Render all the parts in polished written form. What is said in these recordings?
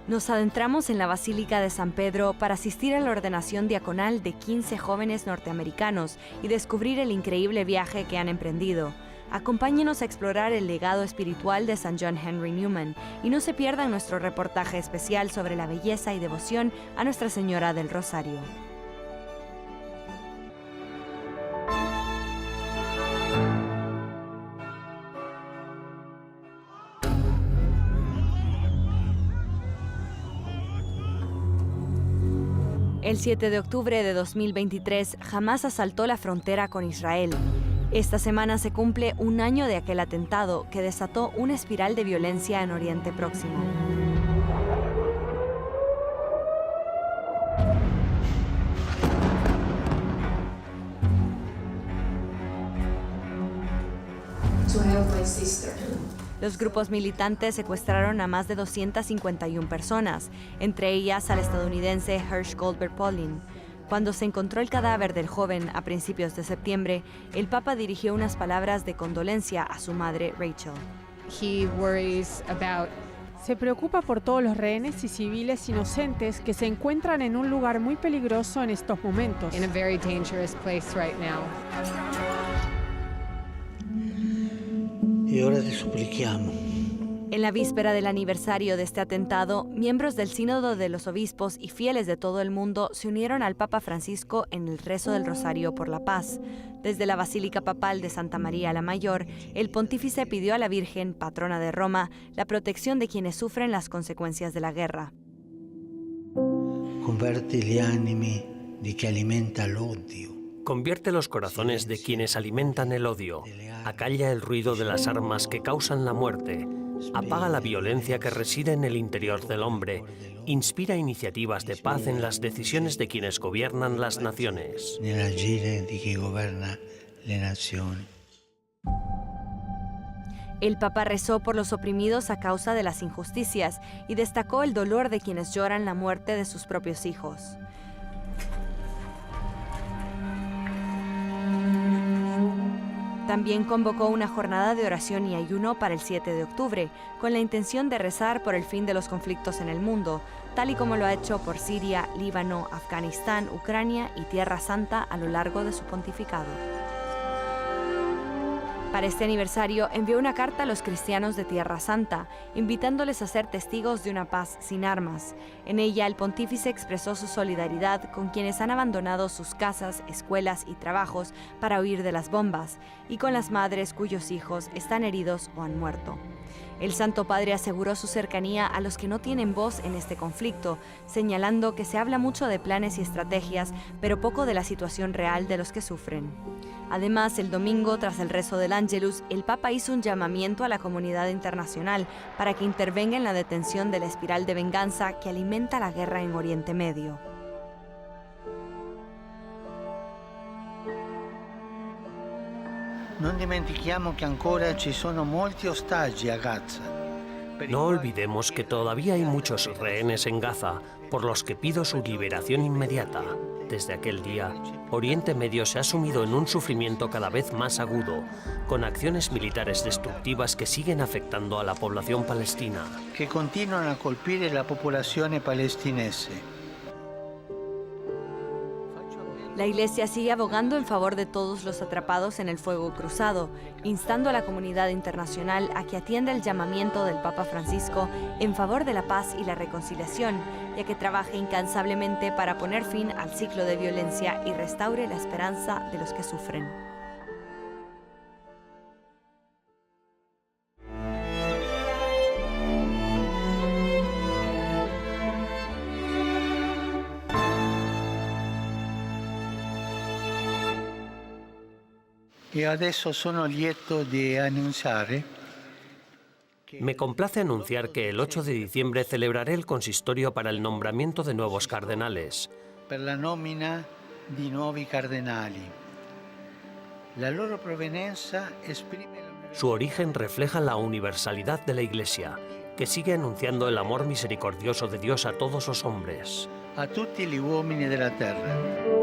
Nos adentramos en la Basílica de San Pedro para asistir a la ordenación diaconal de 15 jóvenes norteamericanos y descubrir el increíble viaje que han emprendido. Acompáñenos a explorar el legado espiritual de San John Henry Newman y no se pierdan nuestro reportaje especial sobre la belleza y devoción a Nuestra Señora del Rosario. El 7 de octubre de 2023, Hamás asaltó la frontera con Israel. Esta semana se cumple un año de aquel atentado que desató una espiral de violencia en Oriente Próximo. Los grupos militantes secuestraron a más de 251 personas, entre ellas al estadounidense Hersh Goldberg Polin. Cuando se encontró el cadáver del joven a principios de septiembre, el Papa dirigió unas palabras de condolencia a su madre, Rachel. Se preocupa por todos los rehenes y civiles inocentes que se encuentran en un lugar muy peligroso en estos momentos. Y ahora te suplicamos. En la víspera del aniversario de este atentado, miembros del Sínodo de los Obispos y fieles de todo el mundo se unieron al Papa Francisco en el rezo del Rosario por la Paz. Desde la Basílica Papal de Santa María la Mayor, el pontífice pidió a la Virgen, patrona de Roma, la protección de quienes sufren las consecuencias de la guerra. Convierte gli animi di chi alimenta l'odio. Convierte los corazones de quienes alimentan el odio. Acalla el ruido de las armas que causan la muerte. Apaga la violencia que reside en el interior del hombre. Inspira iniciativas de paz en las decisiones de quienes gobiernan las naciones. Nell'agire di chi governa le nazioni. El Papa rezó por los oprimidos a causa de las injusticias y destacó el dolor de quienes lloran la muerte de sus propios hijos. También convocó una jornada de oración y ayuno para el 7 de octubre, con la intención de rezar por el fin de los conflictos en el mundo, tal y como lo ha hecho por Siria, Líbano, Afganistán, Ucrania y Tierra Santa a lo largo de su pontificado. Para este aniversario envió una carta a los cristianos de Tierra Santa, invitándoles a ser testigos de una paz sin armas. En ella, el pontífice expresó su solidaridad con quienes han abandonado sus casas, escuelas y trabajos para huir de las bombas, y con las madres cuyos hijos están heridos o han muerto. El Santo Padre aseguró su cercanía a los que no tienen voz en este conflicto, señalando que se habla mucho de planes y estrategias, pero poco de la situación real de los que sufren. Además, el domingo, tras el rezo del Ángelus, el Papa hizo un llamamiento a la comunidad internacional para que intervenga en la detención de la espiral de venganza que alimenta la guerra en Oriente Medio. Non dimentichiamo che ancora ci sono molti ostaggi a Gaza. No olvidemos que todavía hay muchos rehenes en Gaza, por los que pido su liberación inmediata. Desde aquel día, Oriente Medio se ha sumido en un sufrimiento cada vez más agudo, con acciones militares destructivas que siguen afectando a la población palestina. Che continuano a colpire la popolazione palestinese. La Iglesia sigue abogando en favor de todos los atrapados en el fuego cruzado, instando a la comunidad internacional a que atienda el llamamiento del Papa Francisco en favor de la paz y la reconciliación, y a que trabaje incansablemente para poner fin al ciclo de violencia y restaure la esperanza de los que sufren. E adesso sono lieto di annunciare. Me complace anunciar que el 8 de diciembre celebraré el consistorio para el nombramiento de nuevos cardenales. Per la nomina di nuovi cardenali. La loro provenienza esprime. Su origen refleja la universalidad de la Iglesia, que sigue anunciando el amor misericordioso de Dios a todos los hombres. A tutti gli uomini della terra.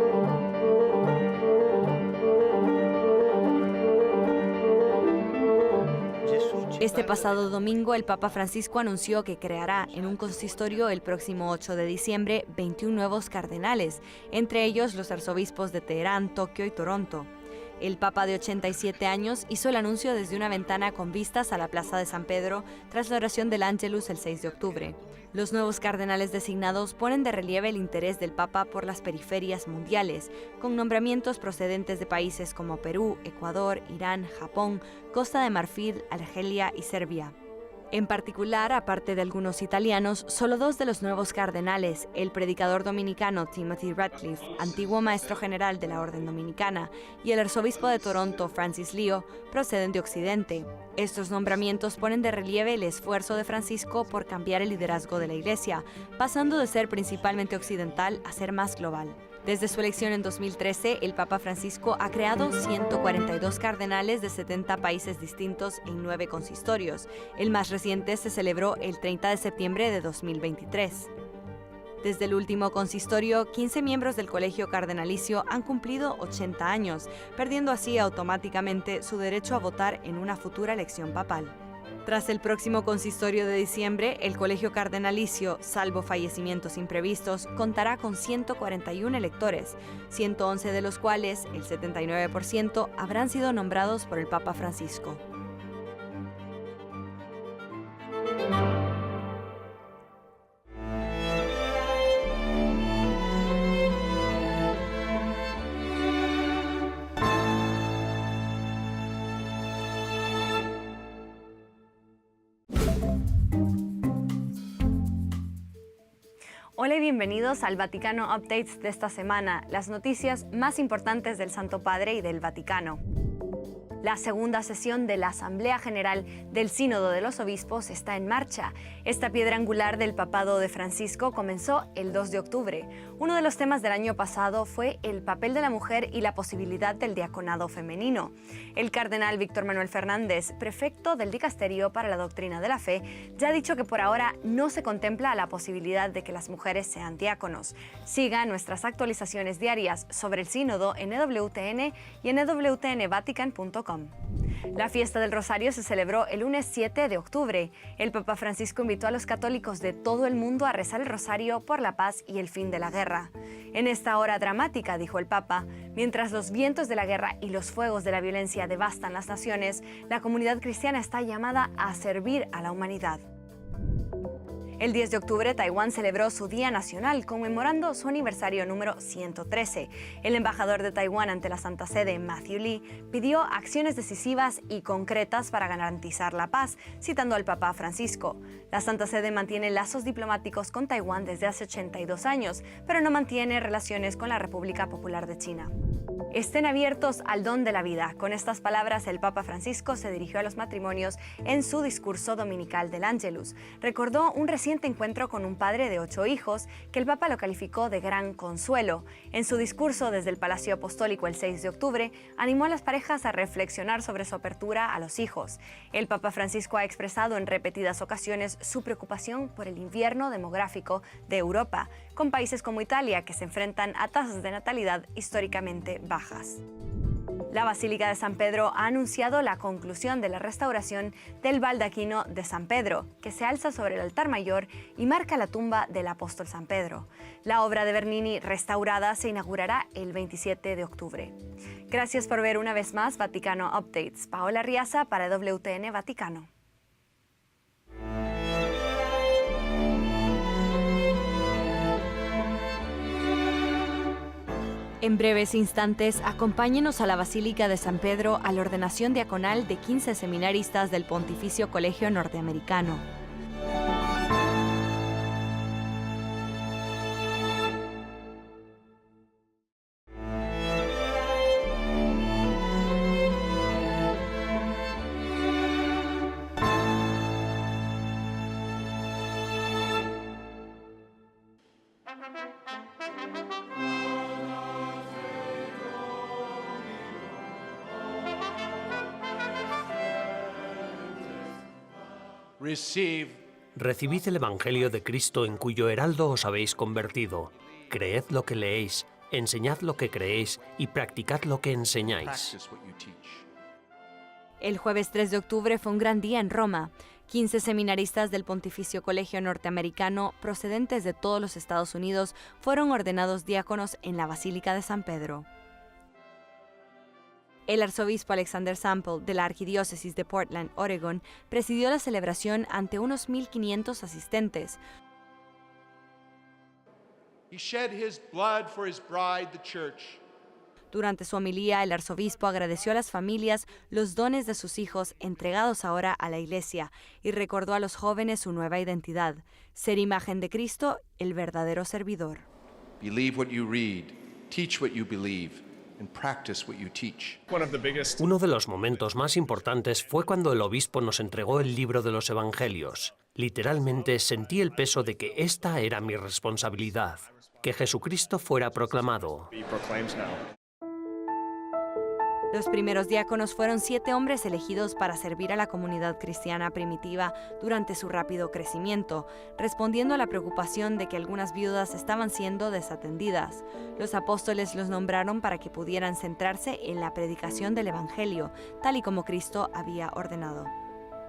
Este pasado domingo, el Papa Francisco anunció que creará en un consistorio el próximo 8 de diciembre 21 nuevos cardenales, entre ellos los arzobispos de Teherán, Tokio y Toronto. El Papa de 87 años hizo el anuncio desde una ventana con vistas a la Plaza de San Pedro tras la oración del Ángelus el 6 de octubre. Los nuevos cardenales designados ponen de relieve el interés del Papa por las periferias mundiales, con nombramientos procedentes de países como Perú, Ecuador, Irán, Japón, Costa de Marfil, Argelia y Serbia. En particular, aparte de algunos italianos, solo 2 de los nuevos cardenales, el predicador dominicano Timothy Ratcliffe, antiguo maestro general de la Orden Dominicana, y el arzobispo de Toronto, Francis Leo, proceden de Occidente. Estos nombramientos ponen de relieve el esfuerzo de Francisco por cambiar el liderazgo de la Iglesia, pasando de ser principalmente occidental a ser más global. Desde su elección en 2013, el Papa Francisco ha creado 142 cardenales de 70 países distintos en 9 consistorios. El más reciente se celebró el 30 de septiembre de 2023. Desde el último consistorio, 15 miembros del Colegio Cardenalicio han cumplido 80 años, perdiendo así automáticamente su derecho a votar en una futura elección papal. Tras el próximo consistorio de diciembre, el Colegio Cardenalicio, salvo fallecimientos imprevistos, contará con 141 electores, 111 de los cuales, el 79%, habrán sido nombrados por el Papa Francisco. Hola y bienvenidos al Vaticano Updates de esta semana, las noticias más importantes del Santo Padre y del Vaticano. La segunda sesión de la Asamblea General del Sínodo de los Obispos está en marcha. Esta piedra angular del papado de Francisco comenzó el 2 de octubre. Uno de los temas del año pasado fue el papel de la mujer y la posibilidad del diaconado femenino. El cardenal Víctor Manuel Fernández, prefecto del Dicasterio para la Doctrina de la Fe, ya ha dicho que por ahora no se contempla la posibilidad de que las mujeres sean diáconos. Siga nuestras actualizaciones diarias sobre el sínodo en EWTN y en ewtnvatican.com. La fiesta del Rosario se celebró el lunes 7 de octubre. El Papa Francisco invitó a los católicos de todo el mundo a rezar el Rosario por la paz y el fin de la guerra. En esta hora dramática, dijo el Papa, mientras los vientos de la guerra y los fuegos de la violencia devastan las naciones, la comunidad cristiana está llamada a servir a la humanidad. El 10 de octubre, Taiwán celebró su Día Nacional, conmemorando su aniversario número 113. El embajador de Taiwán ante la Santa Sede, Matthew Lee, pidió acciones decisivas y concretas para garantizar la paz, citando al Papa Francisco. La Santa Sede mantiene lazos diplomáticos con Taiwán desde hace 82 años, pero no mantiene relaciones con la República Popular de China. Estén abiertos al don de la vida. Con estas palabras, el Papa Francisco se dirigió a los matrimonios en su discurso dominical del Ángelus. Recordó un reciente encuentro con un padre de 8 hijos que el Papa lo calificó de gran consuelo. En su discurso desde el Palacio Apostólico el 6 de octubre, animó a las parejas a reflexionar sobre su apertura a los hijos. El Papa Francisco ha expresado en repetidas ocasiones su preocupación por el invierno demográfico de Europa, con países como Italia que se enfrentan a tasas de natalidad históricamente bajas. La Basílica de San Pedro ha anunciado la conclusión de la restauración del baldaquino de San Pedro, que se alza sobre el altar mayor y marca la tumba del apóstol San Pedro. La obra de Bernini restaurada se inaugurará el 27 de octubre. Gracias por ver una vez más Vaticano Updates. Paola Riaza para WTN Vaticano. En breves instantes, acompáñenos a la Basílica de San Pedro a la ordenación diaconal de 15 seminaristas del Pontificio Colegio Norteamericano. Recibid el Evangelio de Cristo en cuyo heraldo os habéis convertido. Creed lo que leéis, enseñad lo que creéis y practicad lo que enseñáis. El jueves 3 de octubre fue un gran día en Roma. 15 seminaristas del Pontificio Colegio Norteamericano, procedentes de todos los Estados Unidos, fueron ordenados diáconos en la Basílica de San Pedro. El arzobispo Alexander Sample, de la Arquidiócesis de Portland, Oregon, presidió la celebración ante unos 1,500 asistentes. He shed his blood for his bride, the church. Durante su homilía, el arzobispo agradeció a las familias los dones de sus hijos entregados ahora a la Iglesia y recordó a los jóvenes su nueva identidad: ser imagen de Cristo, el verdadero servidor. Believe what you read, teach what you believe, and practice what you teach. Uno de los momentos más importantes fue cuando el obispo nos entregó el libro de los Evangelios. Literalmente sentí el peso de que esta era mi responsabilidad, que Jesucristo fuera proclamado. Los primeros diáconos fueron 7 hombres elegidos para servir a la comunidad cristiana primitiva durante su rápido crecimiento, respondiendo a la preocupación de que algunas viudas estaban siendo desatendidas. Los apóstoles los nombraron para que pudieran centrarse en la predicación del Evangelio, tal y como Cristo había ordenado.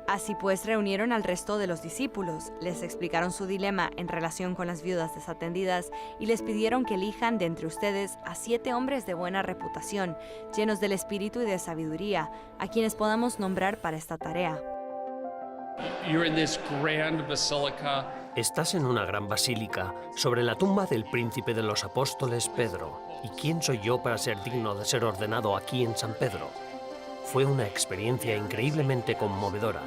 Así pues, reunieron al resto de los discípulos, les explicaron su dilema en relación con las viudas desatendidas y les pidieron que elijan de entre ustedes a 7 hombres de buena reputación, llenos del espíritu y de sabiduría, a quienes podamos nombrar para esta tarea. Estás en una gran basílica, sobre la tumba del príncipe de los apóstoles Pedro. ¿Y quién soy yo para ser digno de ser ordenado aquí en San Pedro? Fue una experiencia increíblemente conmovedora.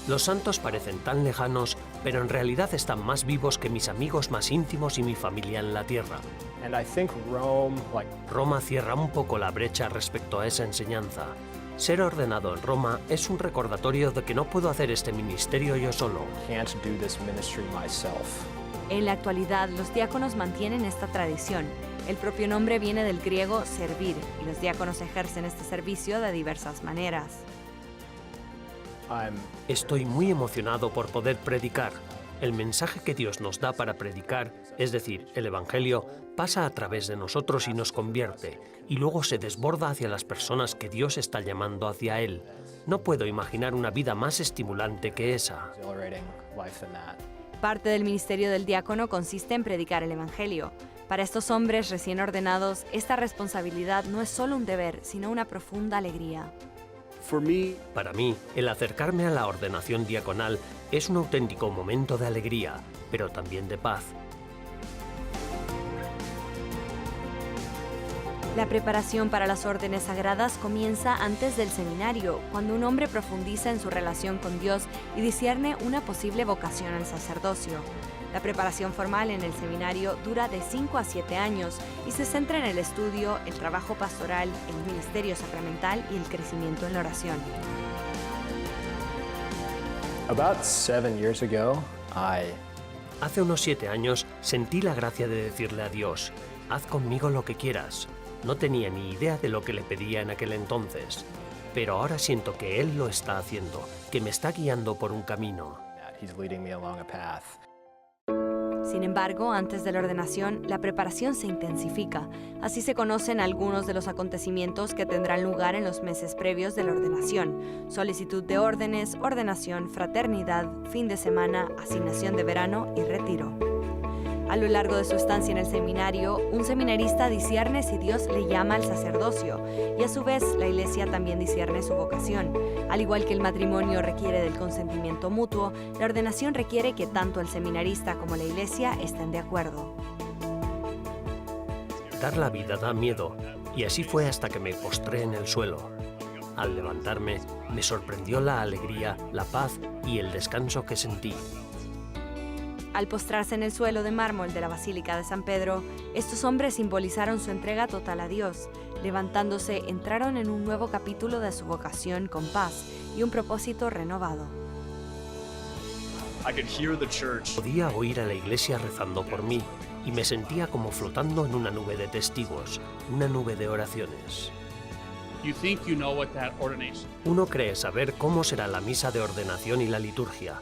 Los santos parecen tan lejanos, pero en realidad están más vivos que mis amigos más íntimos y mi familia en la tierra. Roma cierra un poco la brecha respecto a esa enseñanza. Ser ordenado en Roma es un recordatorio de que no puedo hacer este ministerio yo solo. En la actualidad, los diáconos mantienen esta tradición. El propio nombre viene del griego servir, y los diáconos ejercen este servicio de diversas maneras. Estoy muy emocionado por poder predicar. El mensaje que Dios nos da para predicar, es decir, el Evangelio, pasa a través de nosotros y nos convierte, y luego se desborda hacia las personas que Dios está llamando hacia Él. No puedo imaginar una vida más estimulante que esa. Parte del ministerio del diácono consiste en predicar el Evangelio. Para estos hombres recién ordenados, esta responsabilidad no es solo un deber, sino una profunda alegría. Para mí, el acercarme a la ordenación diaconal es un auténtico momento de alegría, pero también de paz. La preparación para las órdenes sagradas comienza antes del seminario, cuando un hombre profundiza en su relación con Dios y discierne una posible vocación al sacerdocio. La preparación formal en el seminario dura de 5 a 7 años y se centra en el estudio, el trabajo pastoral, el ministerio sacramental y el crecimiento en la oración. Hace unos 7 años sentí la gracia de decirle a Dios: haz conmigo lo que quieras. No tenía ni idea de lo que le pedía en aquel entonces, pero ahora siento que Él lo está haciendo, que me está guiando por un camino. Sin embargo, antes de la ordenación, la preparación se intensifica. Así se conocen algunos de los acontecimientos que tendrán lugar en los meses previos de la ordenación: solicitud de órdenes, ordenación, fraternidad, fin de semana, asignación de verano y retiro. A lo largo de su estancia en el seminario, un seminarista discierne si Dios le llama al sacerdocio, y a su vez la Iglesia también discierne su vocación. Al igual que el matrimonio requiere del consentimiento mutuo, la ordenación requiere que tanto el seminarista como la Iglesia estén de acuerdo. Dar la vida da miedo, y así fue hasta que me postré en el suelo. Al levantarme, me sorprendió la alegría, la paz y el descanso que sentí. Al postrarse en el suelo de mármol de la Basílica de San Pedro, estos hombres simbolizaron su entrega total a Dios. Levantándose, entraron en un nuevo capítulo de su vocación con paz y un propósito renovado. Podía oír a la iglesia rezando por mí y me sentía como flotando en una nube de testigos, una nube de oraciones. Uno cree saber cómo será la misa de ordenación y la liturgia,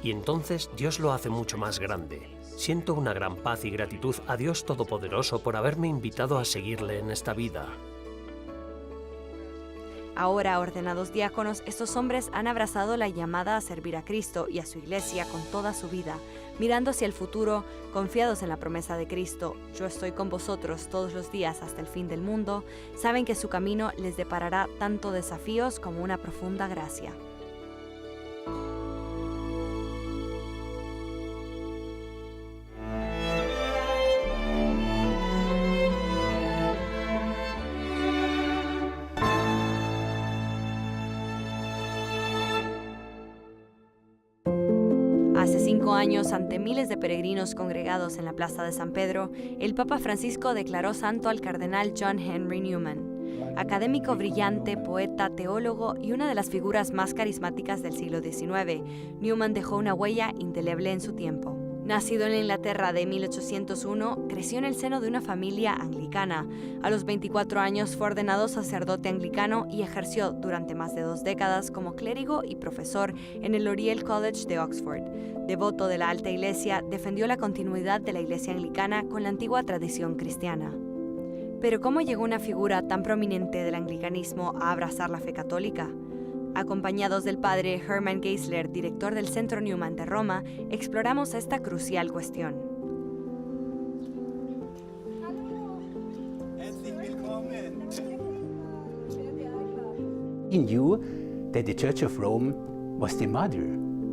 Y entonces Dios lo hace mucho más grande. Siento una gran paz y gratitud a Dios Todopoderoso por haberme invitado a seguirle en esta vida. Ahora, ordenados diáconos, estos hombres han abrazado la llamada a servir a Cristo y a su Iglesia con toda su vida, mirando hacia el futuro, confiados en la promesa de Cristo: yo estoy con vosotros todos los días hasta el fin del mundo. Saben que su camino les deparará tanto desafíos como una profunda gracia. Hace 5 años, ante miles de peregrinos congregados en la Plaza de San Pedro, el Papa Francisco declaró santo al cardenal John Henry Newman. Académico brillante, poeta, teólogo y una de las figuras más carismáticas del siglo XIX, Newman dejó una huella indeleble en su tiempo. Nacido en la Inglaterra de 1801, creció en el seno de una familia anglicana. A los 24 años fue ordenado sacerdote anglicano y ejerció durante más de 2 décadas como clérigo y profesor en el Oriel College de Oxford. Devoto de la alta iglesia, defendió la continuidad de la iglesia anglicana con la antigua tradición cristiana. Pero ¿cómo llegó una figura tan prominente del anglicanismo a abrazar la fe católica? Acompañados del padre Hermann Geisler, director del Centro Newman de Roma, exploramos esta crucial cuestión. He knew that the Church of Rome was the mother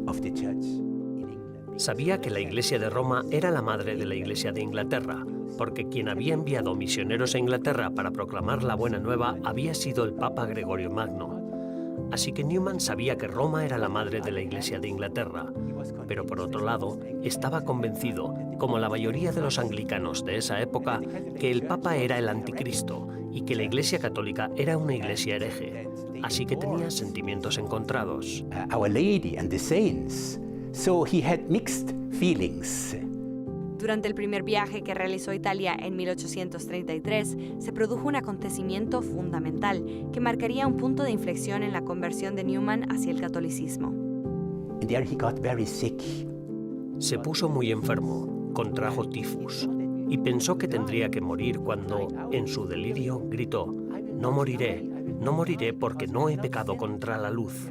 of the church in England. Sabía que la Iglesia de Roma era la madre de la Iglesia de Inglaterra, porque quien había enviado misioneros a Inglaterra para proclamar la buena nueva había sido el Papa Gregorio Magno. Así que Newman sabía que Roma era la madre de la Iglesia de Inglaterra, pero por otro lado, estaba convencido, como la mayoría de los anglicanos de esa época, que el Papa era el anticristo y que la Iglesia católica era una iglesia hereje, así que tenía sentimientos encontrados. Our Lady and the saints. So he had mixed feelings. Durante el primer viaje que realizó a Italia en 1833, se produjo un acontecimiento fundamental que marcaría un punto de inflexión en la conversión de Newman hacia el catolicismo. And there he got very sick. Se puso muy enfermo, contrajo tifus, y pensó que tendría que morir cuando, en su delirio, gritó: no moriré porque no he pecado contra la luz.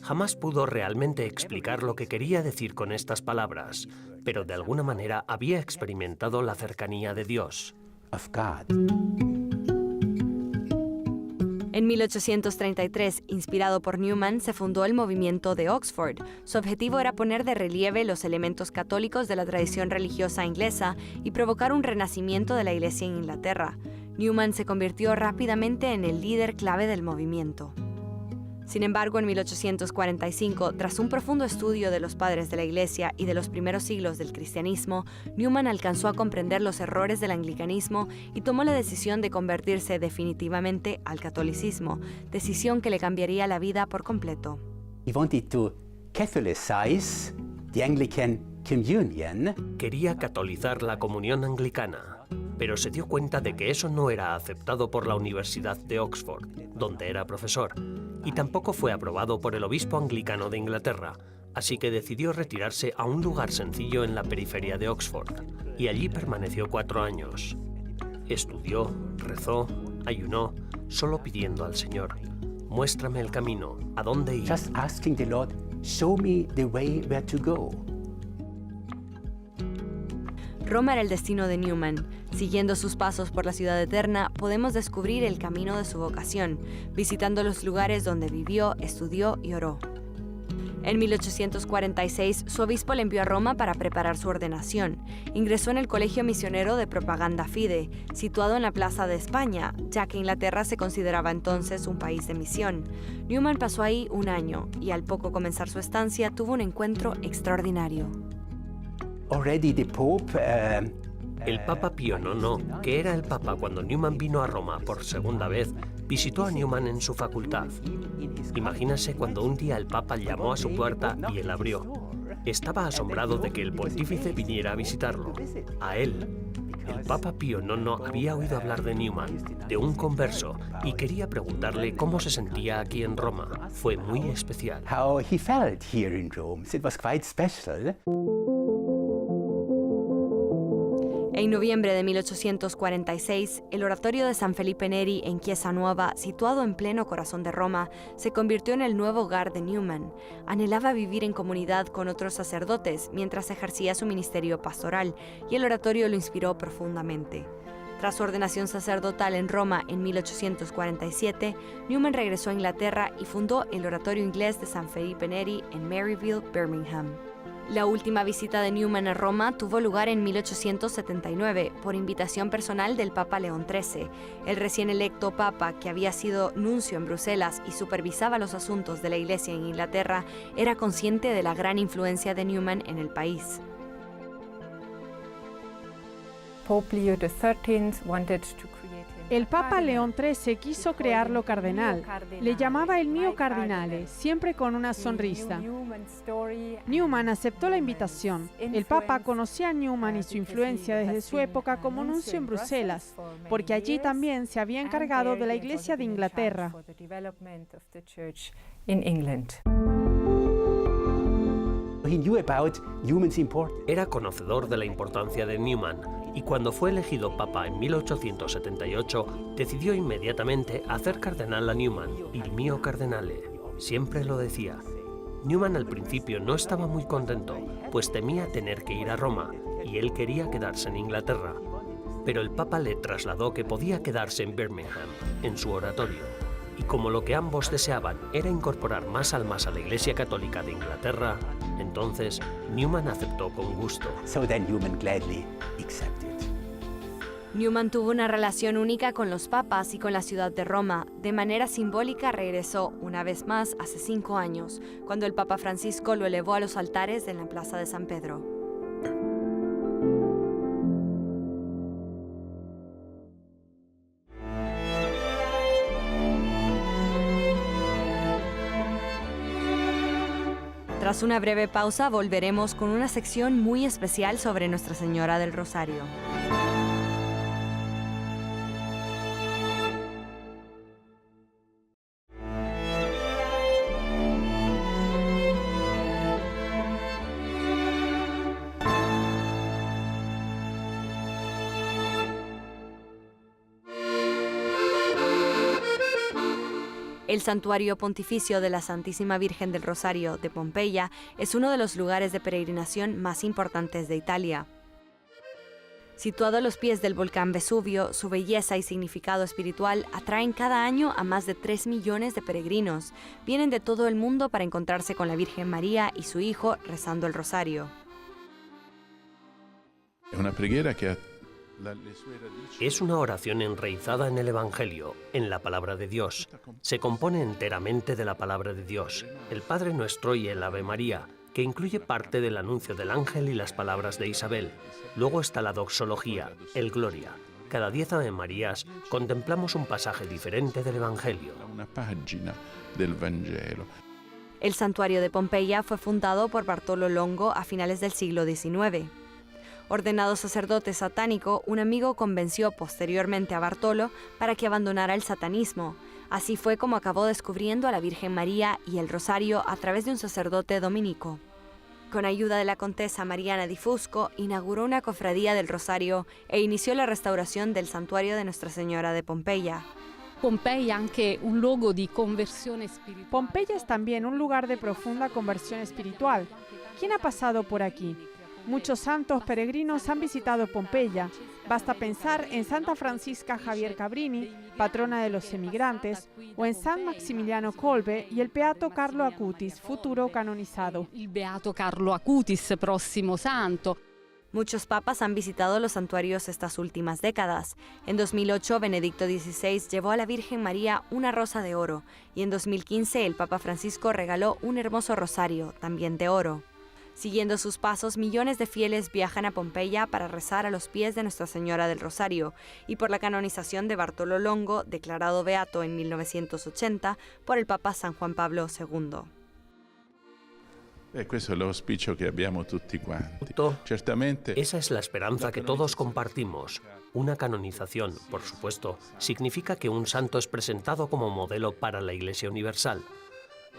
Jamás pudo realmente explicar lo que quería decir con estas palabras, pero de alguna manera había experimentado la cercanía de Dios. Of God. En 1833, inspirado por Newman, se fundó el movimiento de Oxford. Su objetivo era poner de relieve los elementos católicos de la tradición religiosa inglesa y provocar un renacimiento de la Iglesia en Inglaterra. Newman se convirtió rápidamente en el líder clave del movimiento. Sin embargo, en 1845, tras un profundo estudio de los padres de la Iglesia y de los primeros siglos del cristianismo, Newman alcanzó a comprender los errores del anglicanismo y tomó la decisión de convertirse definitivamente al catolicismo, decisión que le cambiaría la vida por completo. He wanted to Catholicize the Anglican Communion. Quería catolizar la comunión anglicana, pero se dio cuenta de que eso no era aceptado por la Universidad de Oxford, donde era profesor, y tampoco fue aprobado por el obispo anglicano de Inglaterra, así que decidió retirarse a un lugar sencillo en la periferia de Oxford, y allí permaneció 4 años. Estudió, rezó, ayunó, solo pidiendo al Señor: muéstrame el camino, ¿a dónde ir? Just asking the Lord, show me the way where to go. Roma era el destino de Newman. Siguiendo sus pasos por la ciudad eterna, podemos descubrir el camino de su vocación, visitando los lugares donde vivió, estudió y oró. En 1846, su obispo le envió a Roma para preparar su ordenación. Ingresó en el Colegio Misionero de Propaganda Fide, situado en la Plaza de España, ya que Inglaterra se consideraba entonces un país de misión. Newman pasó ahí 1 año y al poco comenzar su estancia tuvo un encuentro extraordinario. Already the Pope. El Papa Pío IX, que era el Papa cuando Newman vino a Roma por segunda vez, visitó a Newman en su facultad. Imagínase cuando un día el Papa llamó a su puerta y él abrió. Estaba asombrado de que el pontífice viniera a visitarlo, a él. El Papa Pío IX había oído hablar de Newman, de un converso, y quería preguntarle cómo se sentía aquí en Roma. Fue muy especial. How he felt here in Rome. So it was quite special. En noviembre de 1846, el oratorio de San Felipe Neri en Chiesa Nuova, situado en pleno corazón de Roma, se convirtió en el nuevo hogar de Newman. Anhelaba vivir en comunidad con otros sacerdotes mientras ejercía su ministerio pastoral, y el oratorio lo inspiró profundamente. Tras su ordenación sacerdotal en Roma en 1847, Newman regresó a Inglaterra y fundó el oratorio inglés de San Felipe Neri en Maryville, Birmingham. La última visita de Newman a Roma tuvo lugar en 1879 por invitación personal del Papa León XIII. El recién electo Papa, que había sido nuncio en Bruselas y supervisaba los asuntos de la Iglesia en Inglaterra, era consciente de la gran influencia de Newman en el país. El Papa León XIII quiso crearlo cardenal. Le llamaba el mio cardinale, siempre con una sonrisa. Newman aceptó la invitación. El Papa conocía a Newman y su influencia desde su época como nuncio en Bruselas, porque allí también se había encargado de la Iglesia de Inglaterra. He knew about Newman's importance. Era conocedor de la importancia de Newman, y cuando fue elegido papa en 1878, decidió inmediatamente hacer cardenal a Newman, il mio cardinale. Siempre lo decía. Newman al principio no estaba muy contento, pues temía tener que ir a Roma, y él quería quedarse en Inglaterra. Pero el Papa le trasladó que podía quedarse en Birmingham, en su oratorio. Y como lo que ambos deseaban era incorporar más almas a la Iglesia Católica de Inglaterra, entonces Newman aceptó con gusto. So then Newman gladly accepted. Newman tuvo una relación única con los papas y con la ciudad de Roma. De manera simbólica regresó una vez más hace 5 años, cuando el Papa Francisco lo elevó a los altares en la Plaza de San Pedro. Tras una breve pausa, volveremos con una sección muy especial sobre Nuestra Señora del Rosario. El Santuario Pontificio de la Santísima Virgen del Rosario de Pompeya es uno de los lugares de peregrinación más importantes de Italia. Situado a los pies del volcán Vesubio, su belleza y significado espiritual atraen cada año a más de 3 millones de peregrinos. Vienen de todo el mundo para encontrarse con la Virgen María y su Hijo rezando el rosario. Es una oración enraizada en el Evangelio, en la palabra de Dios. Se compone enteramente de la palabra de Dios, el Padre Nuestro y el Ave María, que incluye parte del anuncio del ángel y las palabras de Isabel. Luego está la doxología, el Gloria. Cada 10 Ave Marías contemplamos un pasaje diferente del Evangelio. El santuario de Pompeya fue fundado por Bartolo Longo a finales del siglo XIX. Ordenado sacerdote satánico, un amigo convenció posteriormente a Bartolo para que abandonara el satanismo. Así fue como acabó descubriendo a la Virgen María y el Rosario a través de un sacerdote dominico. Con ayuda de la Contesa Mariana di Fusco, inauguró una cofradía del Rosario e inició la restauración del santuario de Nuestra Señora de Pompeya. Pompeya es también un lugar de profunda conversión espiritual. ¿Quién ha pasado por aquí? Muchos santos peregrinos han visitado Pompeya. Basta pensar en Santa Francisca Javier Cabrini, patrona de los emigrantes, o en San Maximiliano Kolbe y el beato Carlo Acutis, futuro canonizado. Il beato Carlo Acutis, próximo santo. Muchos papas han visitado los santuarios estas últimas décadas. En 2008, Benedicto XVI llevó a la Virgen María una rosa de oro, y en 2015 el Papa Francisco regaló un hermoso rosario, también de oro. Siguiendo sus pasos, millones de fieles viajan a Pompeya para rezar a los pies de Nuestra Señora del Rosario, y por la canonización de Bartolo Longo, declarado beato en 1980 por el Papa San Juan Pablo II. Questo è l'auspicio che abbiamo tutti quanti. Certamente. Esa es la esperanza que todos compartimos. Una canonización, por supuesto, significa que un santo es presentado como modelo para la Iglesia Universal.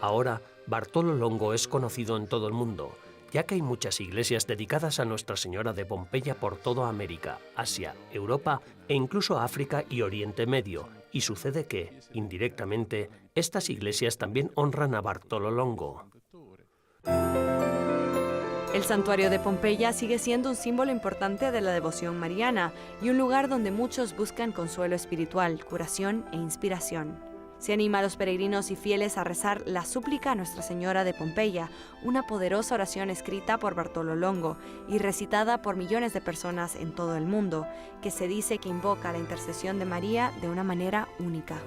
Ahora, Bartolo Longo es conocido en todo el mundo, ya que hay muchas iglesias dedicadas a Nuestra Señora de Pompeya por toda América, Asia, Europa e incluso África y Oriente Medio. Y sucede que, indirectamente, estas iglesias también honran a Bartolo Longo. El santuario de Pompeya sigue siendo un símbolo importante de la devoción mariana y un lugar donde muchos buscan consuelo espiritual, curación e inspiración. Se anima a los peregrinos y fieles a rezar la súplica a Nuestra Señora de Pompeya, una poderosa oración escrita por Bartolo Longo y recitada por millones de personas en todo el mundo, que se dice que invoca la intercesión de María de una manera única.